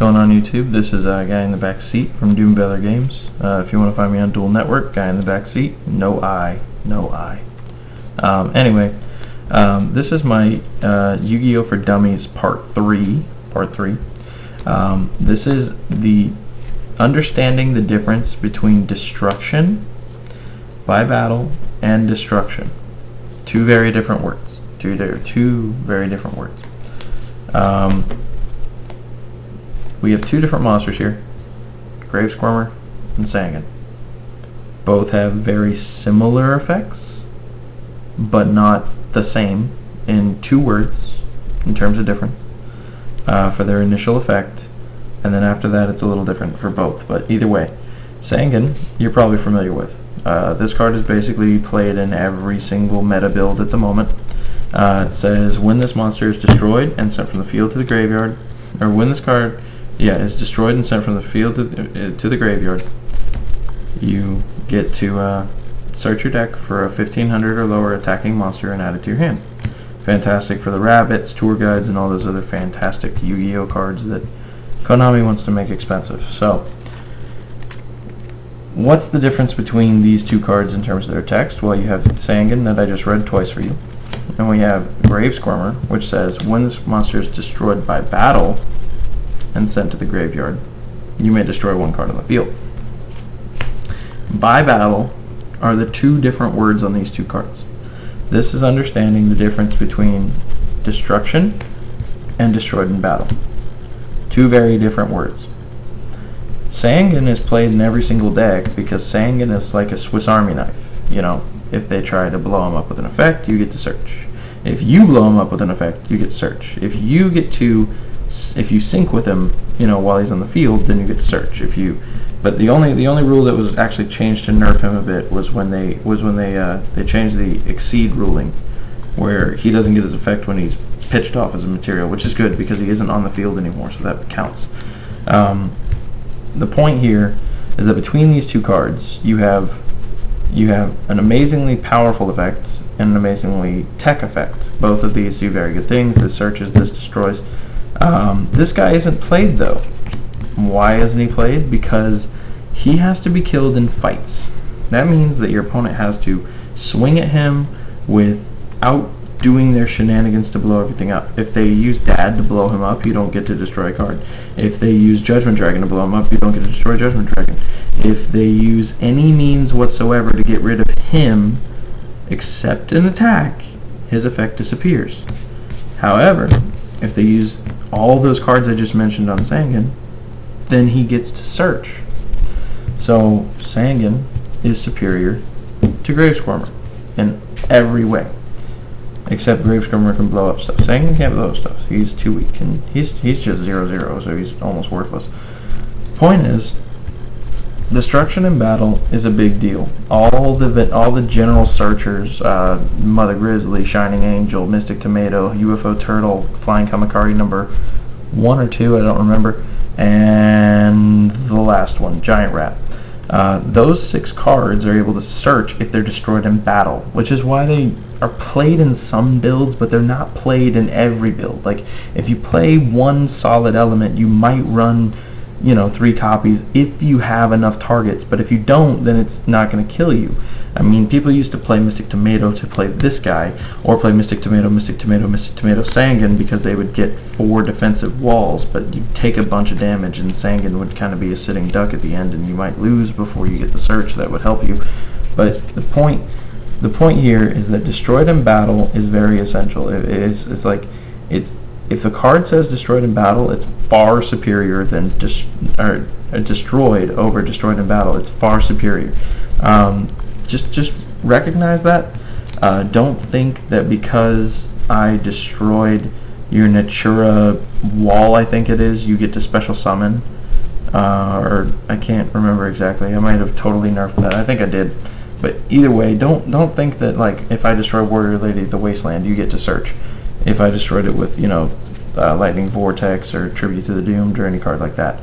going on YouTube? This is a guy in the back seat from DoomVeilerGames. If you want to find me on Dual Network, guy in the back seat, no I. Anyway, this is my Yu-Gi-Oh! For Dummies Part 3. This is the understanding the difference between destruction by battle and destruction. Two very different words. Two very different words. We have two different monsters here, Grave Squirmer and Sangan. Both have very similar effects, but not the same in two words in terms of difference for their initial effect, and then after that it's a little different for both. But either way, Sangan you're probably familiar with. This card is basically played in every single meta build at the moment. It says when this monster is destroyed and sent from the field to the graveyard, or when this card is destroyed and sent from the field to the graveyard, you get to search your deck for a 1500 or lower attacking monster and add it to your hand. Fantastic for the rabbits, tour guides, and all those other fantastic Yu-Gi-Oh! Cards that Konami wants to make expensive. So, what's the difference between these two cards in terms of their text? Well, you have Sangan that I just read twice for you, and we have Grave Squirmer, which says when this monster is destroyed by battle and sent to the graveyard, you may destroy one card on the field. By battle are the two different words on these two cards. This is understanding the difference between destruction and destroyed in battle. Two very different words. Sangan is played in every single deck because Sangan is like a Swiss Army knife. You know, if they try to blow him up with an effect, you get to search. If you blow him up with an effect, you get to search. If you sync with him, you know, while he's on the field, then you get to search. But the only rule that was actually changed to nerf him a bit was when they changed the exceed ruling, where he doesn't get his effect when he's pitched off as a material, which is good because he isn't on the field anymore, so that counts. The point here is that between these two cards, you have an amazingly powerful effect and an amazingly tech effect. Both of these do very good things. This searches, this destroys. This guy isn't played though. Why isn't he played? Because he has to be killed in fights. That means that your opponent has to swing at him without doing their shenanigans to blow everything up. If they use Dad to blow him up, you don't get to destroy a card. If they use Judgment Dragon to blow him up, you don't get to destroy Judgment Dragon. If they use any means whatsoever to get rid of him, except an attack, his effect disappears. However, if they use all those cards I just mentioned on Sangan, then he gets to search. So Sangan is superior to Grave Squirmer in every way, except Grave Squirmer can blow up stuff. Sangan can't blow up stuff. He's too weak, and he's just 0/0, so he's almost worthless. Point is, destruction in battle is a big deal. All the general searchers, Mother Grizzly, Shining Angel, Mystic Tomato, UFO Turtle, Flying Kamakari number 1 or 2, I don't remember, and the last one, Giant Rat. Those 6 cards are able to search if they're destroyed in battle, which is why they are played in some builds, but they're not played in every build. Like, if you play one solid element, you might run, you know, 3 copies if you have enough targets, but if you don't, then it's not going to kill you. I mean, people used to play Mystic Tomato to play this guy, or play Mystic Tomato, Mystic Tomato, Mystic Tomato, Sangan, because they would get 4 defensive walls, but you'd take a bunch of damage, and Sangan would kind of be a sitting duck at the end, and you might lose before you get the search. That would help you. But the point here is that destroyed in battle is very essential. It's like, if the card says destroyed in battle, it's far superior than destroyed over destroyed in battle. It's far superior. Just recognize that. Don't think that because I destroyed your Natura wall, I think it is, you get to special summon. Or I can't remember exactly. I might have totally nerfed that. I think I did. But either way, don't think that, like, if I destroy Warrior Lady of the Wasteland, you get to search. If I destroyed it with, you know, Lightning Vortex or Tribute to the Doomed or any card like that.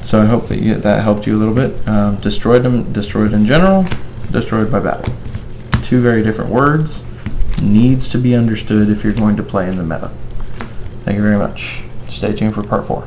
So I hope that helped you a little bit. Destroyed in general, destroyed by battle. Two very different words. Needs to be understood if you're going to play in the meta. Thank you very much. Stay tuned for part 4.